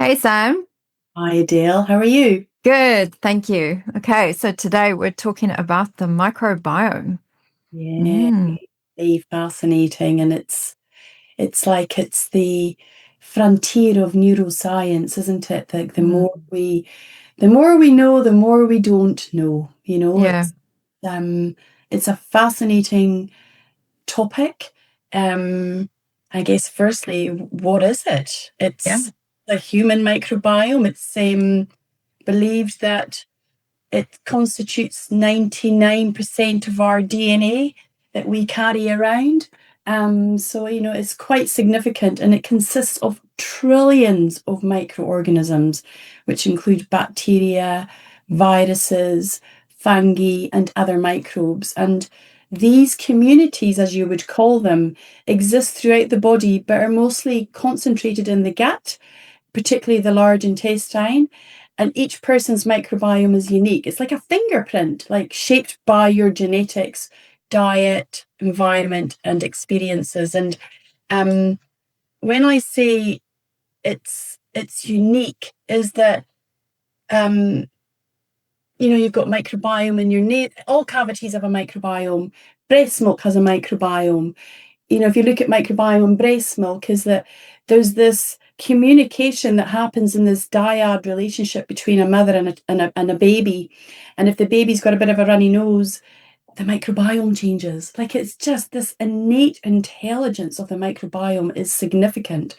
Hey Sam, Hi, Adele. How are you? good, thank you. Okay, so today we're talking about the microbiome. Yeah, Mm, very fascinating, and it's like it's the frontier of neuroscience, isn't it? mm, The more we know, the more we don't know. yeah, Um it's a fascinating topic. Um, I guess firstly, what is it? yeah, It's the human microbiome. It's believed that it constitutes 99% of our DNA that we carry around. So, it's quite significant, and it consists of trillions of microorganisms, which include bacteria, viruses, fungi, and other microbes. And these communities, as you would call them, exist throughout the body, but are mostly concentrated in the gut, particularly the large intestine. And each person's microbiome is unique. It's like a fingerprint, like shaped by your genetics, diet, environment, and experiences. And um, when I say it's unique, is that um, you've got microbiome in your all cavities have a microbiome. Breast milk has a microbiome. If you look at microbiome in breast milk, is that there's this communication that happens in this dyad relationship between a mother and a baby. And if the baby's got a bit of a runny nose, the microbiome changes. Like, it's just this innate intelligence of the microbiome is significant.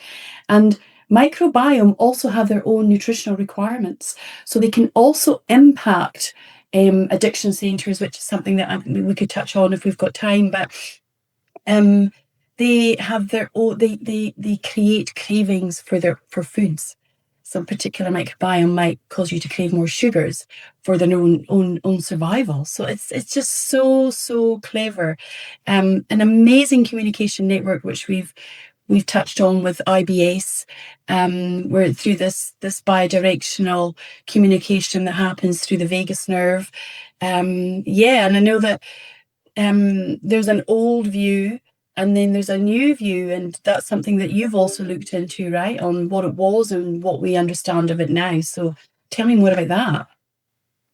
And microbiome also have their own nutritional requirements. So they can also impact addiction centers, which is something that we could touch on if we've got time. But um, they have their own. They create cravings for foods. Some particular microbiome might cause you to crave more sugars for their own survival. So it's just so clever. An amazing communication network which we've touched on with IBS, where through this bidirectional communication that happens through the vagus nerve. Yeah, and I know that there's an old view and then there's a new view, and that's something that you've also looked into, right? On what it was and what we understand of it now. So tell me more about that.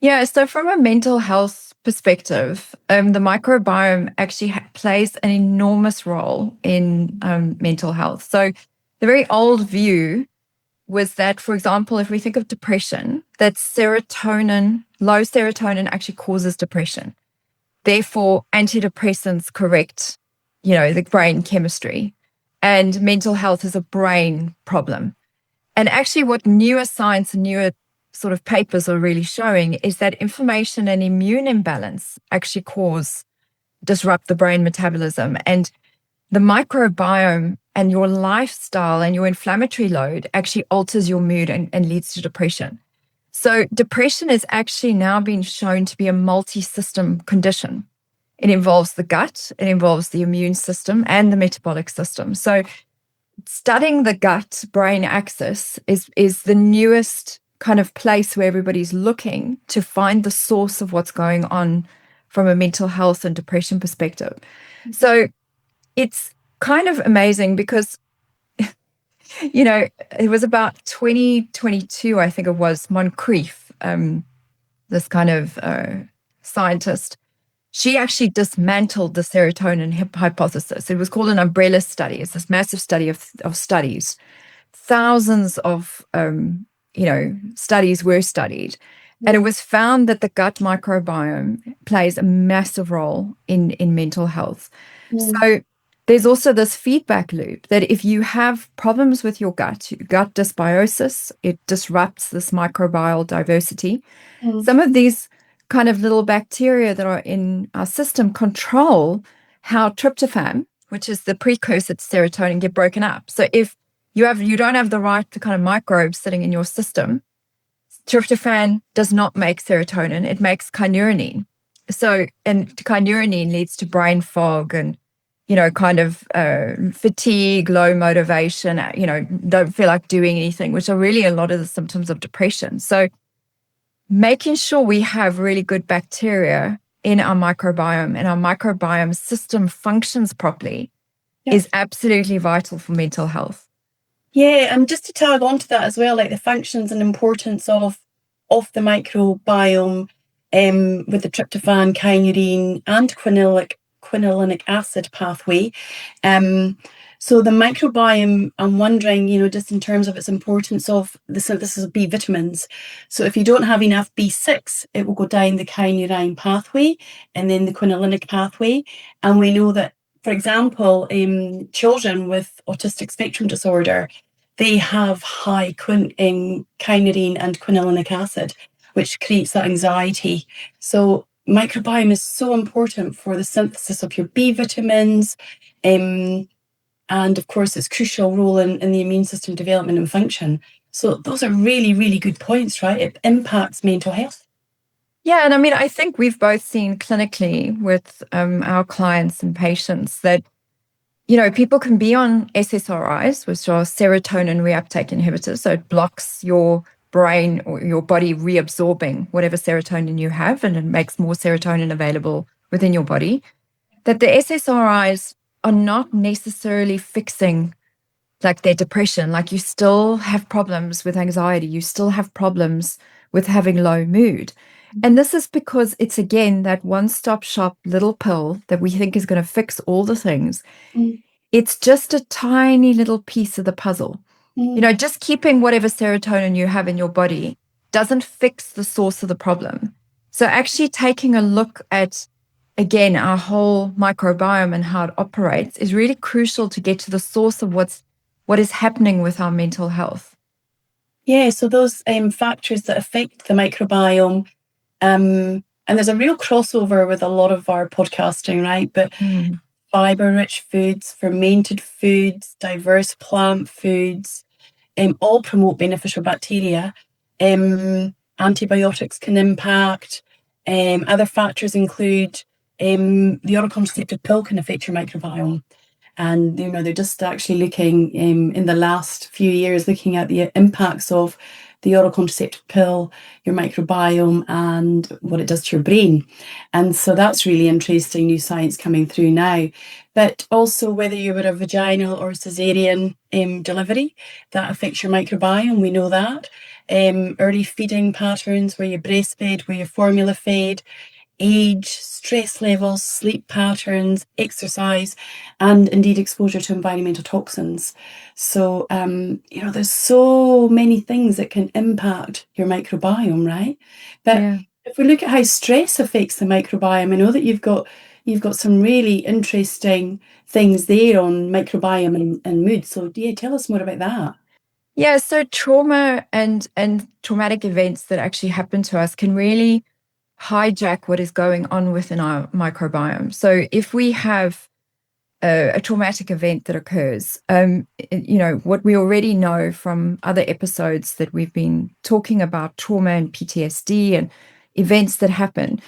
yeah. So from a mental health perspective, the microbiome actually plays an enormous role in mental health. So the very old view was that, for example, if we think of depression, that low serotonin actually causes depression. Therefore, antidepressants correct, the brain chemistry. And mental health is a brain problem. And actually, what neuroscience and newer sort of papers are really showing is that inflammation and immune imbalance actually disrupt the brain metabolism. And the microbiome and your lifestyle and your inflammatory load actually alters your mood and leads to depression. So depression is actually now being shown to be a multi-system condition. It involves the gut, it involves the immune system and the metabolic system. So studying the gut brain axis is the newest kind of place where everybody's looking to find the source of what's going on from a mental health and depression perspective. So it's kind of amazing because it was about 2022, I think it was, Moncrief, this kind of scientist. She actually dismantled the serotonin hypothesis. It was called an umbrella study. It's this massive study of studies. Thousands of studies were studied, and it was found that the gut microbiome plays a massive role in mental health. Mm. So there's also this feedback loop that if you have problems with your gut dysbiosis, it disrupts this microbial diversity. Mm. Some of these kind of little bacteria that are in our system control how tryptophan, which is the precursor to serotonin, get broken up. So if you don't have the right kind of microbes sitting in your system, tryptophan does not make serotonin, it makes kynurenine. And kynurenine leads to brain fog and kind of fatigue, low motivation, don't feel like doing anything, which are really a lot of the symptoms of depression. So making sure we have really good bacteria in our microbiome and our microbiome system functions properly Yeah. is absolutely vital for mental health. Yeah, and just to tag on to that as well, like the functions and importance of the microbiome, with the tryptophan, kynurenine, and quinolinic acid pathway. Um, so the microbiome, I'm wondering, just in terms of its importance of the synthesis of B vitamins. So if you don't have enough B6, it will go down the kynurenine pathway and then the quinolinic pathway. And we know that, for example, children with autistic spectrum disorder, they have high kynurenine and quinolinic acid, which creates that anxiety. So microbiome is so important for the synthesis of your B vitamins, and of course its crucial role in the immune system development and function. So those are really, really good points, right? It impacts mental health. Yeah, and I mean, I think we've both seen clinically with our clients and patients that, people can be on SSRIs, which are serotonin reuptake inhibitors. So it blocks your brain or your body reabsorbing whatever serotonin you have, and it makes more serotonin available within your body. That the SSRIs are not necessarily fixing like their depression. Like you still have problems with anxiety, you still have problems with having low mood. And this is because it's again that one-stop shop little pill that we think is going to fix all the things. Mm. It's just a tiny little piece of the puzzle. Mm. Just keeping whatever serotonin you have in your body doesn't fix the source of the problem. So actually taking a look at, again, our whole microbiome and how it operates is really crucial to get to the source of what is happening with our mental health. Yeah, so those factors that affect the microbiome, and there's a real crossover with a lot of our podcasting, right? But fiber-rich foods, fermented foods, diverse plant foods, all promote beneficial bacteria. Antibiotics can impact. Other factors include the oral contraceptive pill can affect your microbiome. And, they're just actually looking in the last few years, looking at the impacts of the oral contraceptive pill, your microbiome, and what it does to your brain. And so that's really interesting new science coming through now. But also whether you were a vaginal or cesarean delivery, that affects your microbiome. We know that. Early feeding patterns, where you breastfed, where you formula fed, age, stress levels, sleep patterns, exercise, and indeed exposure to environmental toxins. So, there's so many things that can impact your microbiome, right? But if we look at how stress affects the microbiome, I know that you've got some really interesting things there on microbiome and mood. So tell us more about that. Yeah, so trauma and traumatic events that actually happen to us can really hijack what is going on within our microbiome. So if we have a traumatic event that occurs, what we already know from other episodes that we've been talking about trauma and PTSD and events that happen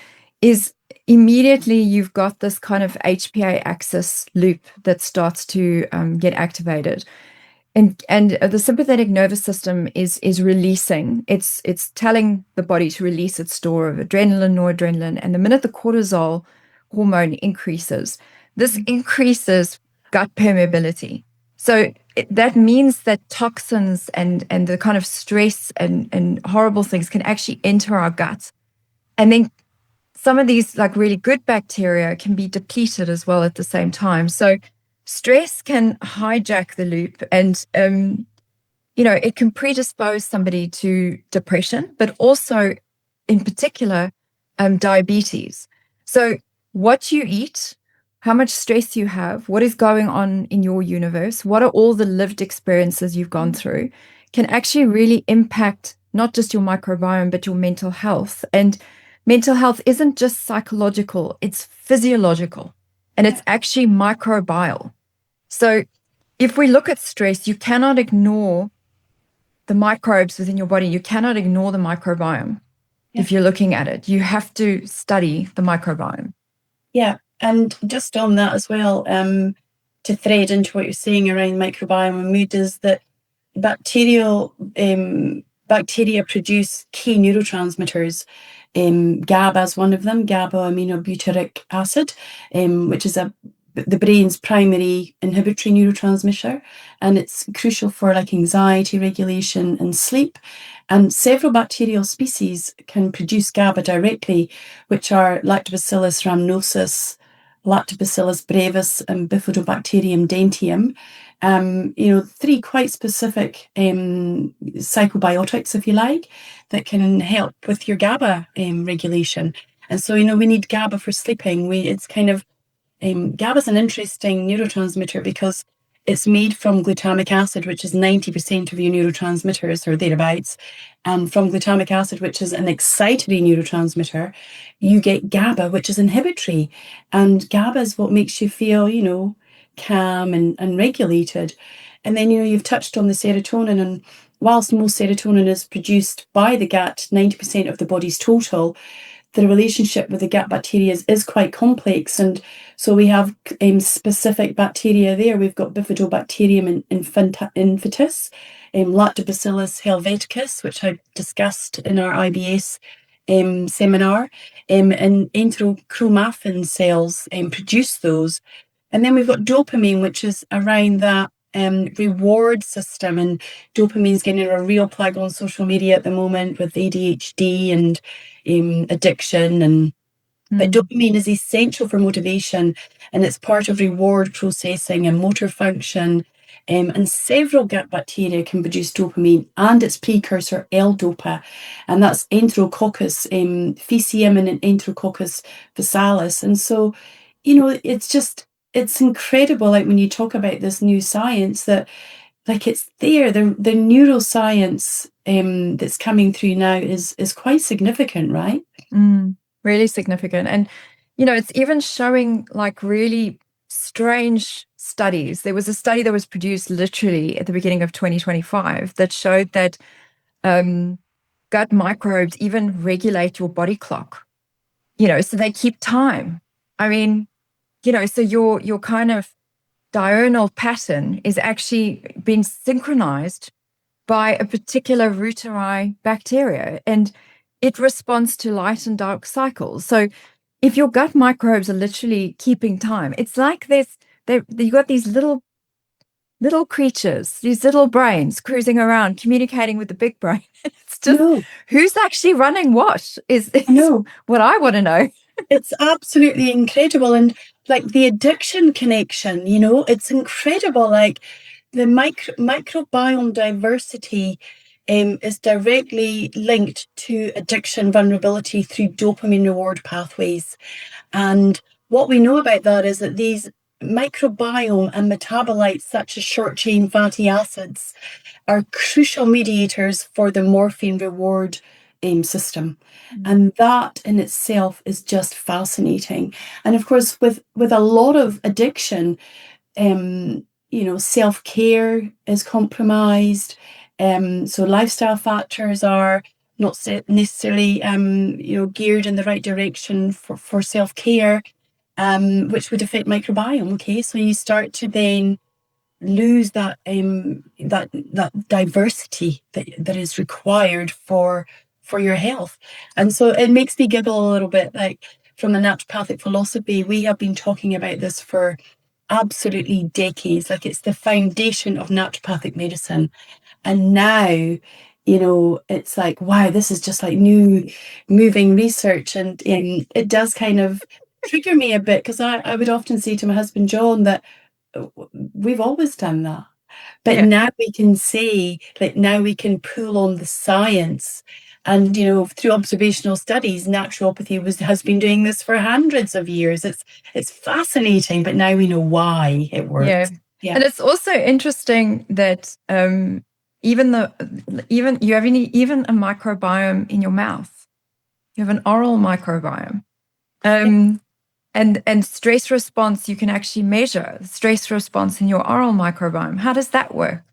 is immediately you've got this kind of HPA axis loop that starts to get activated. And the sympathetic nervous system is releasing. It's telling the body to release its store of adrenaline, noradrenaline, and the minute the cortisol hormone increases, this increases gut permeability. So that means that toxins and the kind of stress and horrible things can actually enter our gut, and then some of these like really good bacteria can be depleted as well at the same time. So stress can hijack the loop and, it can predispose somebody to depression, but also in particular, diabetes. So what you eat, how much stress you have, what is going on in your universe, what are all the lived experiences you've gone through can actually really impact not just your microbiome, but your mental health. And mental health isn't just psychological, it's physiological, and it's actually microbial. So if we look at stress, you cannot ignore the microbes within your body. You cannot ignore the microbiome. If you're looking at it, you have to study the microbiome. Yeah, and just on that as well, to thread into what you're saying around microbiome and mood, is that bacteria produce key neurotransmitters. GABA is one of them, GABA aminobutyric acid, which is a the brain's primary inhibitory neurotransmitter, and it's crucial for like anxiety regulation and sleep. And several bacterial species can produce GABA directly, which are Lactobacillus rhamnosus, Lactobacillus brevis, and Bifidobacterium dentium. Three quite specific psychobiotics, if you like, that can help with your GABA regulation. And so, we need GABA for sleeping. It's kind of GABA is an interesting neurotransmitter because it's made from glutamic acid, which is 90% of your neurotransmitters or thereabouts. And from glutamic acid, which is an excitatory neurotransmitter, you get GABA, which is inhibitory. And GABA is what makes you feel, calm and regulated. And then, you've touched on the serotonin. And whilst most serotonin is produced by the gut, 90% of the body's total, the relationship with the gut bacteria is quite complex. And so we have specific bacteria there. We've got Bifidobacterium infantis, Lactobacillus helveticus, which I discussed in our IBS seminar, and enterochromaffin cells produce those. And then we've got dopamine, which is around that reward system, and dopamine's getting a real plug on social media at the moment with ADHD and addiction. But dopamine is essential for motivation, and it's part of reward processing and motor function. And several gut bacteria can produce dopamine and its precursor L-dopa, and that's Enterococcus faecium and Enterococcus facialis. And so, it's incredible, like when you talk about this new science, that like it's there. The neuroscience that's coming through now is quite significant, right? Really significant. And, it's even showing like really strange studies. There was a study that was produced literally at the beginning of 2025 that showed that gut microbes even regulate your body clock, so they keep time. I mean, so your kind of diurnal pattern is actually being synchronized by a particular Reuteri bacteria, and it responds to light and dark cycles. So if your gut microbes are literally keeping time, it's like you've got these little creatures, these little brains cruising around, communicating with the big brain. It's just who's actually running what is what I want to know. It's absolutely incredible. And like the addiction connection, it's incredible. Like the microbiome diversity is directly linked to addiction vulnerability through dopamine reward pathways. And what we know about that is that these microbiome and metabolites such as short chain fatty acids are crucial mediators for the morphine reward system. And that in itself is just fascinating. And of course, with a lot of addiction, self-care is compromised. So lifestyle factors are not necessarily, geared in the right direction for self-care, which would affect microbiome. Okay, so you start to then lose that diversity that is required for your health. And so it makes me giggle a little bit. Like from the naturopathic philosophy, we have been talking about this for absolutely decades. Like it's the foundation of naturopathic medicine. And now, it's like, wow, this is just like new moving research. And it does kind of trigger me a bit, because I would often say to my husband, John, that we've always done that. But now we can say, like, now we can pull on the science. And, through observational studies, naturopathy has been doing this for hundreds of years. It's fascinating, but now we know why it works. Yeah. And it's also interesting that even you have even a microbiome in your mouth. You have an oral microbiome. And stress response, you can actually measure stress response in your oral microbiome. How does that work?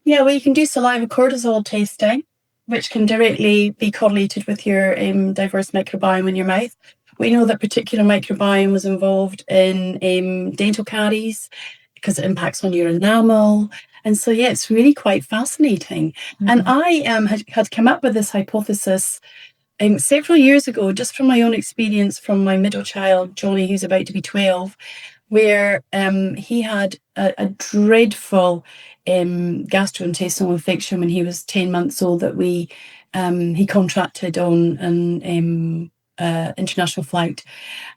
Yeah, well, you can do saliva cortisol testing, which can directly be correlated with your diverse microbiome in your mouth. We know that particular microbiome was involved in dental caries because it impacts on your enamel. And so, it's really quite fascinating. And I had come up with this hypothesis several years ago, just from my own experience from my middle child, Johnny, who's about to be 12. where he had a dreadful gastrointestinal infection when he was 10 months old that he contracted on an international flight,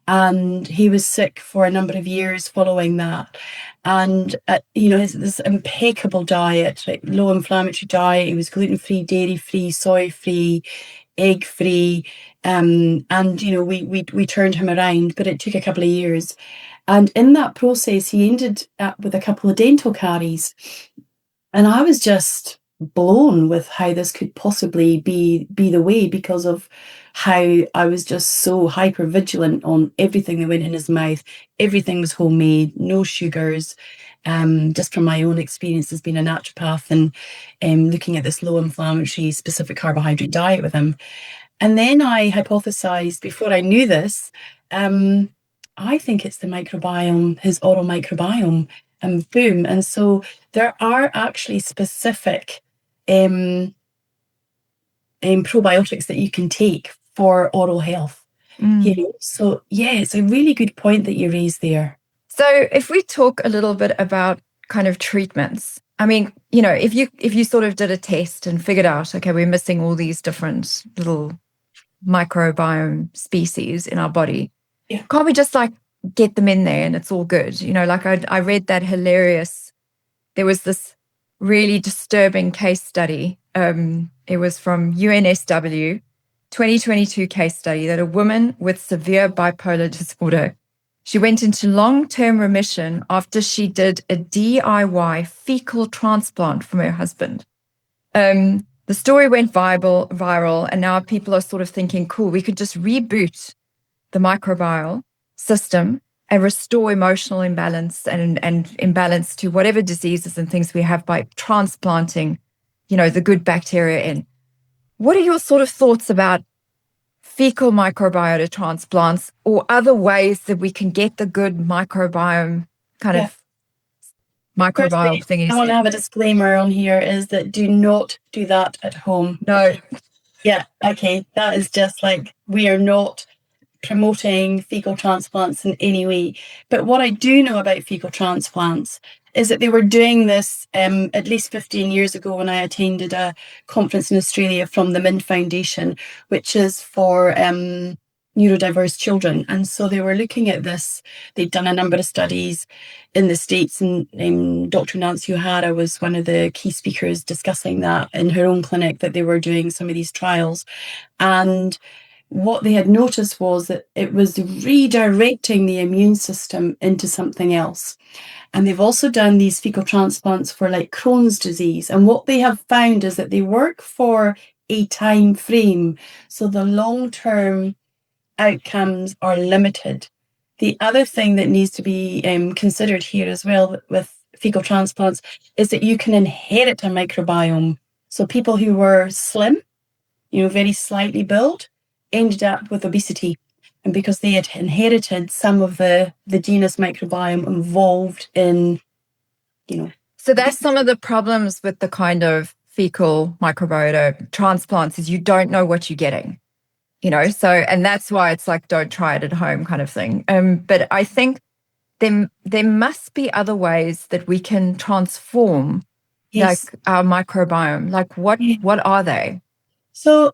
and he was sick for a number of years following that. And this impeccable diet, like low inflammatory diet. He was gluten-free, dairy-free, soy-free, egg-free, and we turned him around, but it took a couple of years. And in that process, he ended up with a couple of dental caries. And I was just blown with how this could possibly be the way, because of how I was just so hyper vigilant on everything that went in his mouth. Everything was homemade, no sugars. Just from my own experience as being a naturopath and looking at this low inflammatory specific carbohydrate diet with him. And then I hypothesized, before I knew this, I think it's the microbiome, his oral microbiome, and boom. And so there are actually specific probiotics that you can take for oral health. So yeah, it's a really good point that you raised there. So if we talk a little bit about kind of treatments, I mean, if you sort of did a test and figured out, okay, we're missing all these different little microbiome species in our body, can't we just like get them in there and it's all good? Like I read that hilarious, there was this really disturbing case study. It was from UNSW, 2022 case study, that a woman with severe bipolar disorder, she went into long-term remission after she did a DIY fecal transplant from her husband. The story went viral, and now people are sort of thinking, cool, we could just reboot the microbiome system and restore emotional imbalance and imbalance to whatever diseases and things we have by transplanting, the good bacteria in. What are your sort of thoughts about fecal microbiota transplants or other ways that we can get the good microbiome of microbiome thingies? I want to have a disclaimer on here, is that do not do that at home. No. Yeah, okay. That is just like, we are not promoting fecal transplants in any way. But what I do know about fecal transplants is that they were doing this at least 15 years ago when I attended a conference in Australia from the Mind Foundation, which is for neurodiverse children. And so they were looking at this. They'd done a number of studies in the States, and Dr. Nancy O'Hara was one of the key speakers discussing that in her own clinic, that they were doing some of these trials. And what they had noticed was that it was redirecting the immune system into something else. And they've also done these fecal transplants for like Crohn's disease. And what they have found is that they work for a time frame. So the long-term outcomes are limited. The other thing that needs to be considered here as well with fecal transplants is that you can inherit a microbiome. So people who were slim, very slightly built, ended up with obesity, and because they had inherited some of the genus microbiome involved in, So that's some of the problems with the kind of fecal microbiota transplants, is you don't know what you're getting, so, and that's why it's like, don't try it at home kind of thing. But I think there must be other ways that we can transform like our microbiome. Like what are they? So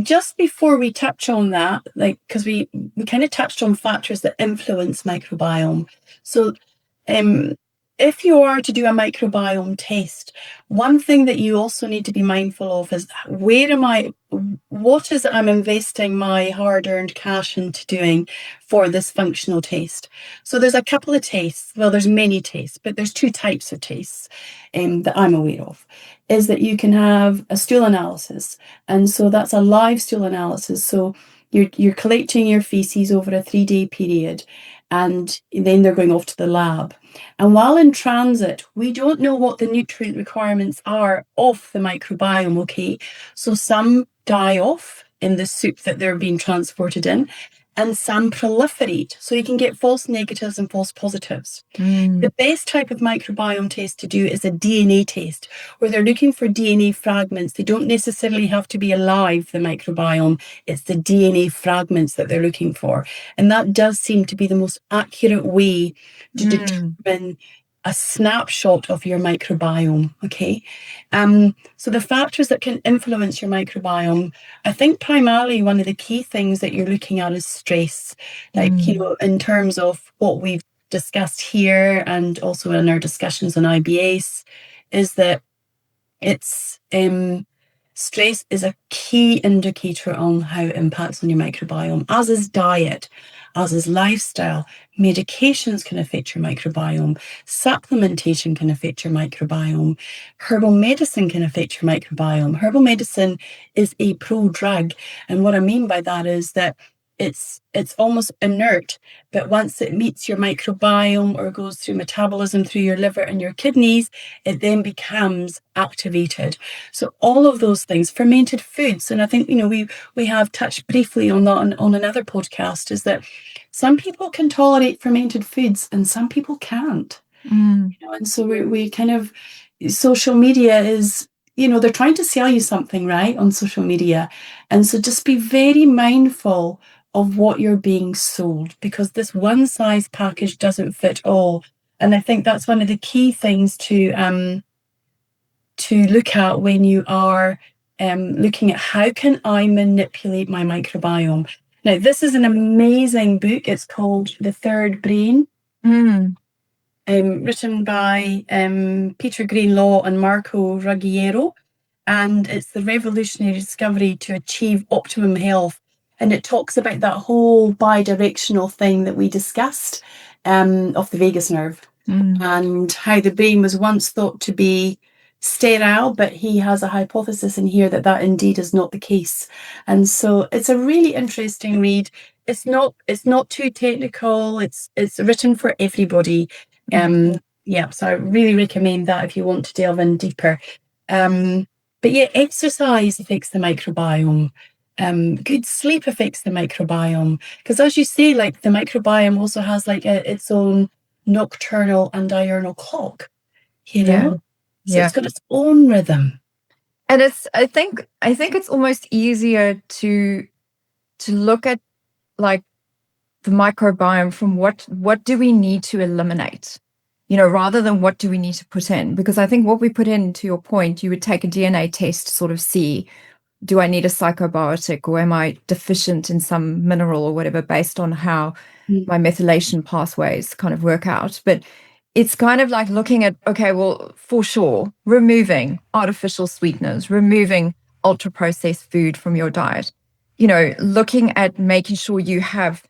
just before we touch on that, like, because we kind of touched on factors that influence microbiome. So if you are to do a microbiome test, one thing that you also need to be mindful of is, what is it I'm investing my hard-earned cash into doing for this functional test? So there's a couple of tests. Well, there's many tests, but there's two types of tests that I'm aware of. Is that you can have a stool analysis. And so that's a live stool analysis. So you're collecting your feces over a 3-day period, and then they're going off to the lab. And while in transit, we don't know what the nutrient requirements are of the microbiome, okay? So some die off in the soup that they're being transported in, and some proliferate. So you can get false negatives and false positives. Mm. The best type of microbiome test to do is a DNA test, where they're looking for DNA fragments. They don't necessarily have to be alive, the microbiome. It's the DNA fragments that they're looking for. And that does seem to be the most accurate way to determine a snapshot of your microbiome. Okay. So the factors that can influence your microbiome, I think primarily one of the key things that you're looking at is stress. Like, in terms of what we've discussed here and also in our discussions on IBS, is that it's stress is a key indicator on how it impacts on your microbiome, as is diet, as is lifestyle. Medications can affect your microbiome. Supplementation can affect your microbiome. Herbal medicine can affect your microbiome. Herbal medicine is a pro-drug. And what I mean by that is that it's almost inert, but once it meets your microbiome or goes through metabolism through your liver and your kidneys, it then becomes activated. So all of those things, fermented foods, and I think we have touched briefly on that on another podcast, is that some people can tolerate fermented foods and some people can't. And so we kind of, social media is, they're trying to sell you something, right, on social media. And so just be very mindful of what you're being sold, because this one size package doesn't fit all. And I think that's one of the key things to look at when you are looking at how can I manipulate my microbiome. Now, this is an amazing book. It's called The Third Brain, written by Peter Greenlaw and Marco Ruggiero. And it's the revolutionary discovery to achieve optimum health. And it talks about that whole bi-directional thing that we discussed of the vagus nerve, and how the brain was once thought to be sterile, but he has a hypothesis in here that indeed is not the case. And so it's a really interesting read. It's not too technical. It's written for everybody. So I really recommend that if you want to delve in deeper. But yeah, exercise affects the microbiome. Good sleep affects the microbiome, because as you say, like, the microbiome also has like its own nocturnal and diurnal clock, so it's got its own rhythm. And I think it's almost easier to look at, like, the microbiome from what do we need to eliminate, rather than what do we need to put in. Because I think what we put in, to your point, you would take a DNA test to sort of see, do I need a psychobiotic, or am I deficient in some mineral or whatever, based on how my methylation pathways kind of work out. But it's kind of like looking at, okay, well, for sure, removing artificial sweeteners, removing ultra processed food from your diet, looking at making sure you have,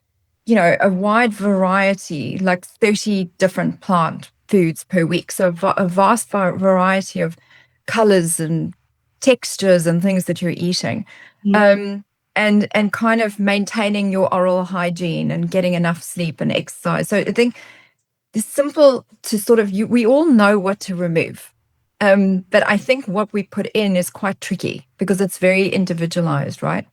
a wide variety, like 30 different plant foods per week. So a vast variety of colors and textures and things that you're eating. And kind of maintaining your oral hygiene and getting enough sleep and exercise. So I think it's simple to sort of, we all know what to remove. But I think what we put in is quite tricky because it's very individualized, right?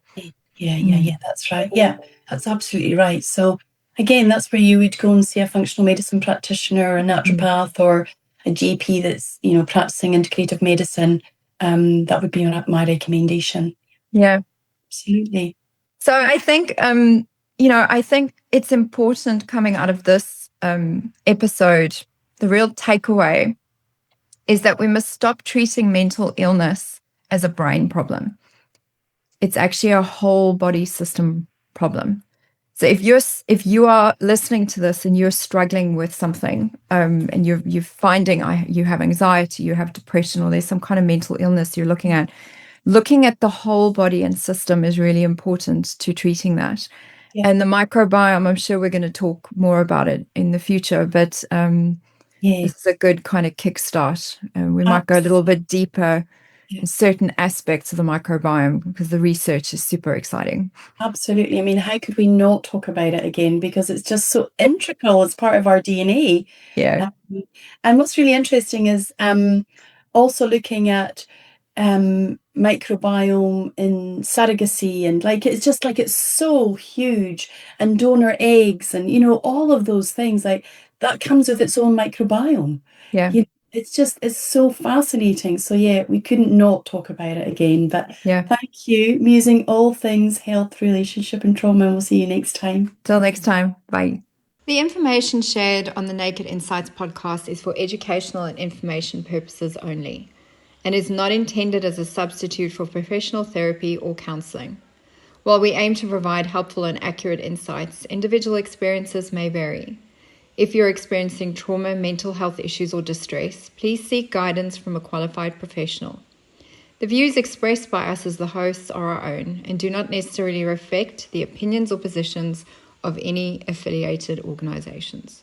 Yeah, that's right. Yeah, that's absolutely right. So again, that's where you would go and see a functional medicine practitioner, a naturopath, or a GP that's, practicing integrative medicine. That would be my recommendation. Yeah, absolutely. So I think, I think it's important, coming out of this episode, the real takeaway is that we must stop treating mental illness as a brain problem. It's actually a whole body system problem. So if you are listening to this and you're struggling with something, and you're finding you have anxiety, you have depression, or there's some kind of mental illness you're looking at the whole body and system is really important to treating that. Yeah. And the microbiome, I'm sure we're going to talk more about it in the future, but this is a good kind of kickstart. We might go a little bit deeper in certain aspects of the microbiome, because the research is super exciting. Absolutely. I mean, how could we not talk about it again? Because it's just so integral. It's part of our DNA. Yeah. And what's really interesting is also looking at microbiome in surrogacy, and like it's just like it's so huge, and donor eggs, and all of those things, like that comes with its own microbiome. Yeah. It's so fascinating. So yeah, we couldn't not talk about it again. But Yeah. thank you, musing all things health, relationship, and trauma. We'll see you next time. Till next time. Bye. The information shared on the Naked Insights podcast is for educational and information purposes only, and is not intended as a substitute for professional therapy or counseling. While we aim to provide helpful and accurate insights, individual experiences may vary. If you're experiencing trauma, mental health issues, or distress, please seek guidance from a qualified professional. The views expressed by us as the hosts are our own and do not necessarily reflect the opinions or positions of any affiliated organizations.